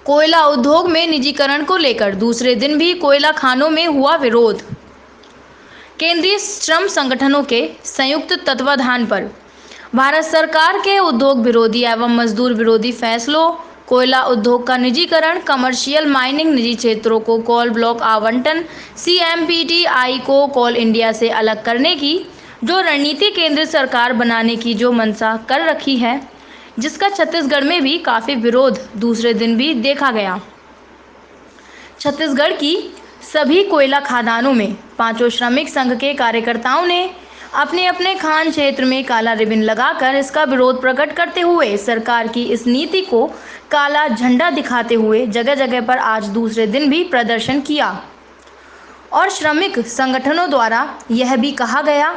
कोयला उद्योग में निजीकरण को लेकर दूसरे दिन भी कोयला खानों में हुआ विरोध। केंद्रीय श्रम संगठनों के संयुक्त तत्वाधान पर भारत सरकार के उद्योग विरोधी एवं मजदूर विरोधी फैसलों, कोयला उद्योग का निजीकरण, कमर्शियल माइनिंग, निजी क्षेत्रों को कोल ब्लॉक आवंटन, CMPTI को कोल इंडिया से अलग करने की जो रणनीति केंद्र सरकार बनाने की जो मंशा कर रखी है, जिसका छत्तीसगढ़ में भी काफी विरोध दूसरे दिन भी देखा गया। छत्तीसगढ़ की सभी कोयला खदानों में पांचों श्रमिक संघ के कार्यकर्ताओं ने अपने अपने खान क्षेत्र में काला रिबन लगाकर इसका विरोध प्रकट करते हुए सरकार की इस नीति को काला झंडा दिखाते हुए जगह जगह पर आज दूसरे दिन भी प्रदर्शन किया। और श्रमिक संगठनों द्वारा यह भी कहा गया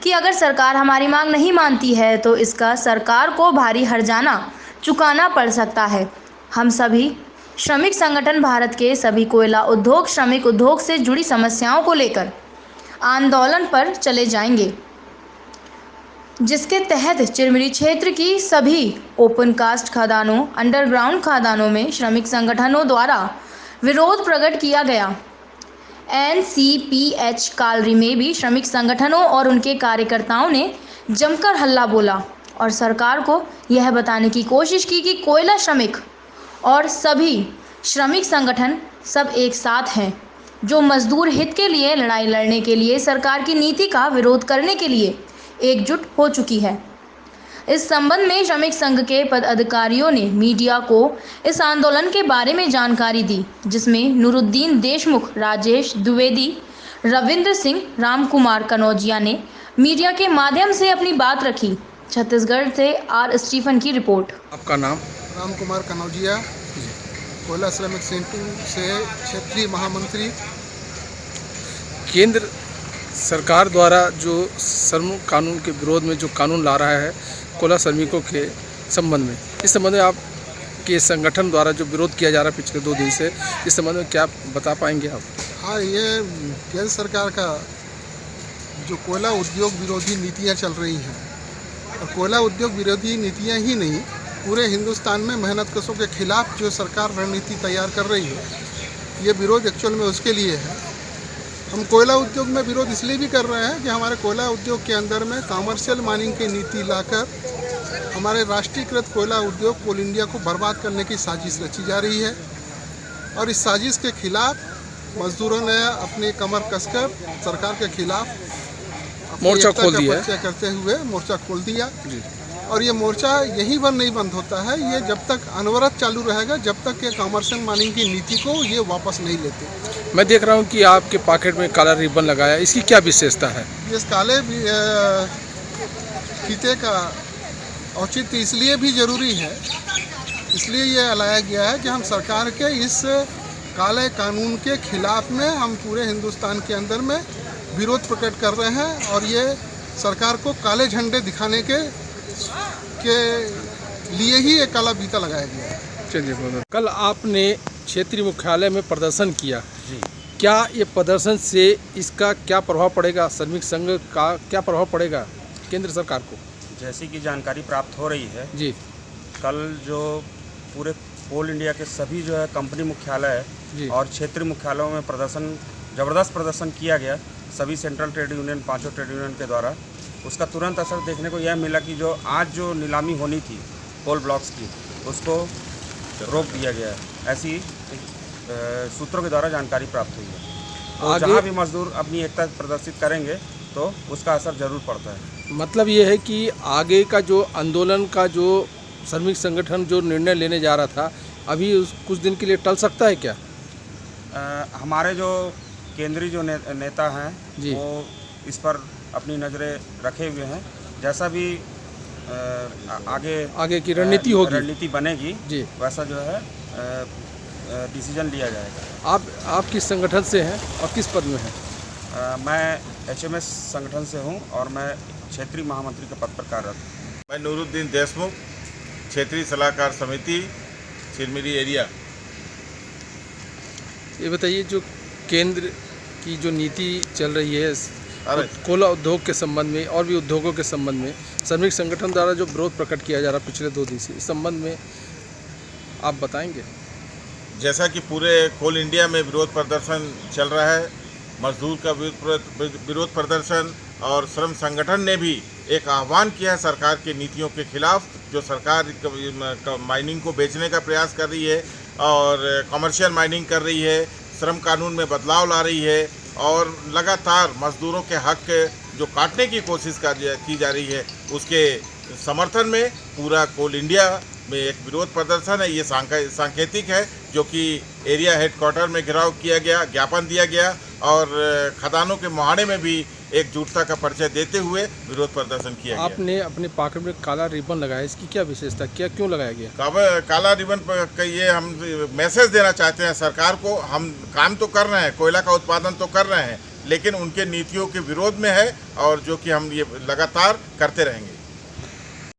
कि अगर सरकार हमारी मांग नहीं मानती है तो इसका सरकार को भारी हर्जाना चुकाना पड़ सकता है। हम सभी श्रमिक संगठन भारत के सभी कोयला उद्योग, श्रमिक उद्योग से जुड़ी समस्याओं को लेकर आंदोलन पर चले जाएंगे, जिसके तहत चिरमिरी क्षेत्र की सभी ओपन कास्ट खदानों, अंडरग्राउंड खदानों में श्रमिक संगठनों द्वारा विरोध प्रकट किया गया। NCPH कालरी में भी श्रमिक संगठनों और उनके कार्यकर्ताओं ने जमकर हल्ला बोला और सरकार को यह बताने की कोशिश की कि कोयला श्रमिक और सभी श्रमिक संगठन सब एक साथ हैं, जो मजदूर हित के लिए लड़ाई लड़ने के लिए सरकार की नीति का विरोध करने के लिए एकजुट हो चुकी है। इस संबंध में श्रमिक संघ के पदाधिकारियों ने मीडिया को इस आंदोलन के बारे में जानकारी दी, जिसमें नूरुद्दीन देशमुख, राजेश द्विवेदी, रविंद्र सिंह, रामकुमार कनौजिया ने मीडिया के माध्यम से अपनी बात रखी। छत्तीसगढ़ से R. स्टीफन की रिपोर्ट। आपका नाम? रामकुमार कनौजिया, कोयला श्रमिक संघ से क्षेत्रीय महामंत्री। केंद्र सरकार द्वारा जो श्रम कानून के विरोध में जो कानून ला रहा है कोयला श्रमिकों के संबंध में, इस संबंध में आपके संगठन द्वारा जो विरोध किया जा रहा है पिछले 2 दिन से, इस संबंध में क्या बता पाएंगे आप? हाँ, ये केंद्र सरकार का जो कोयला उद्योग विरोधी नीतियाँ चल रही हैं, और कोयला उद्योग विरोधी नीतियाँ ही नहीं, पूरे हिंदुस्तान में मेहनतकशों के खिलाफ जो सरकार रणनीति तैयार कर रही है, ये विरोध एक्चुअल में उसके लिए है। हम कोयला उद्योग में विरोध इसलिए भी कर रहे हैं कि हमारे कोयला उद्योग के अंदर में कमर्शियल माइनिंग की नीति लाकर हमारे राष्ट्रीयकृत कोयला उद्योग कोल इंडिया को बर्बाद करने की साजिश रची जा रही है। और इस साजिश के खिलाफ मजदूरों ने अपनी कमर कसकर सरकार के खिलाफ मोर्चा खोल दिया, करते हुए मोर्चा खोल दिया। और ये मोर्चा यहीं पर नहीं बंद होता है, ये जब तक अनवरत चालू रहेगा, जब तक ये कमर्शियल माइनिंग की नीति को ये वापस नहीं लेते। मैं देख रहा हूँ कि आपके पॉकेट में काला रिबन लगाया, इसकी क्या विशेषता है? इस काले फीते का औचित्य इसलिए भी ज़रूरी है, इसलिए ये लाया गया है कि हम सरकार के इस काले कानून के खिलाफ में हम पूरे हिंदुस्तान के अंदर में विरोध प्रकट कर रहे हैं। और ये सरकार को काले झंडे दिखाने के लिए ही एक काला फीता लगाया गया है। चलिए, कल आपने क्षेत्रीय मुख्यालय में प्रदर्शन किया जी, क्या ये प्रदर्शन से इसका क्या प्रभाव पड़ेगा, श्रमिक संघ का क्या प्रभाव पड़ेगा केंद्र सरकार को? जैसी की जानकारी प्राप्त हो रही है जी, कल जो पूरे कोल इंडिया के सभी जो है कंपनी मुख्यालय और क्षेत्रीय मुख्यालयों में ज़बरदस्त प्रदर्शन किया गया, सभी central trade union, 5 trade union के द्वारा। उसका तुरंत असर देखने को यह मिला कि जो आज जो नीलामी होनी थी कोल ब्लॉक्स की, उसको रोक दिया गया है। ऐसी सूत्रों के द्वारा जानकारी प्राप्त हुई है। तो जहाँ भी मजदूर अपनी एकता प्रदर्शित करेंगे तो उसका असर जरूर पड़ता है। मतलब ये है कि आगे का जो आंदोलन का जो श्रमिक संगठन जो निर्णय लेने जा रहा था, अभी कुछ दिन के लिए टल सकता है क्या? हमारे जो केंद्रीय जो नेता हैं वो इस पर अपनी नज़रें रखे हुए हैं। जैसा भी आगे की रणनीति बनेगी जी, वैसा जो है डिसीजन लिया जाएगा। आप किस संगठन से हैं और किस पद में हैं? मैं HMS संगठन से हूं और मैं क्षेत्रीय महामंत्री के पद पर कार्यरत हूँ। मैं नूरुद्दीन देशमुख, क्षेत्रीय सलाहकार समिति चिरमिरी एरिया। ये बताइए, जो केंद्र की जो नीति चल रही है कोयला उद्योग के संबंध में और भी उद्योगों के संबंध में, श्रमिक संगठन द्वारा जो विरोध प्रकट किया जा रहा है पिछले 2 दिन से, इस संबंध में आप बताएंगे? जैसा कि पूरे कोल इंडिया में विरोध प्रदर्शन चल रहा है, मजदूर का विरोध प्रदर्शन और श्रम संगठन ने भी एक आह्वान किया है सरकार की नीतियों के खिलाफ, जो सरकार माइनिंग को बेचने का प्रयास कर रही है और कमर्शियल माइनिंग कर रही है, श्रम कानून में बदलाव ला रही है और लगातार मजदूरों के हक जो काटने की कोशिश की जा रही है, उसके समर्थन में पूरा कोल इंडिया में एक विरोध प्रदर्शन है। ये सांकेतिक है जो कि एरिया हेडक्वार्टर में घेराव किया गया, ज्ञापन दिया गया और खदानों के मुहाने में भी एकजुटता का परिचय देते हुए विरोध प्रदर्शन किया गया। आपने अपने पॉकेट में काला रिबन लगाया, इसकी क्या विशेषता, क्यों लगाया गया? काला रिबन का ये हम मैसेज देना चाहते हैं सरकार को। हम काम तो कर रहे हैं, कोयला का उत्पादन तो कर रहे हैं, लेकिन उनके नीतियों के विरोध में है और जो कि हम ये लगातार करते रहेंगे।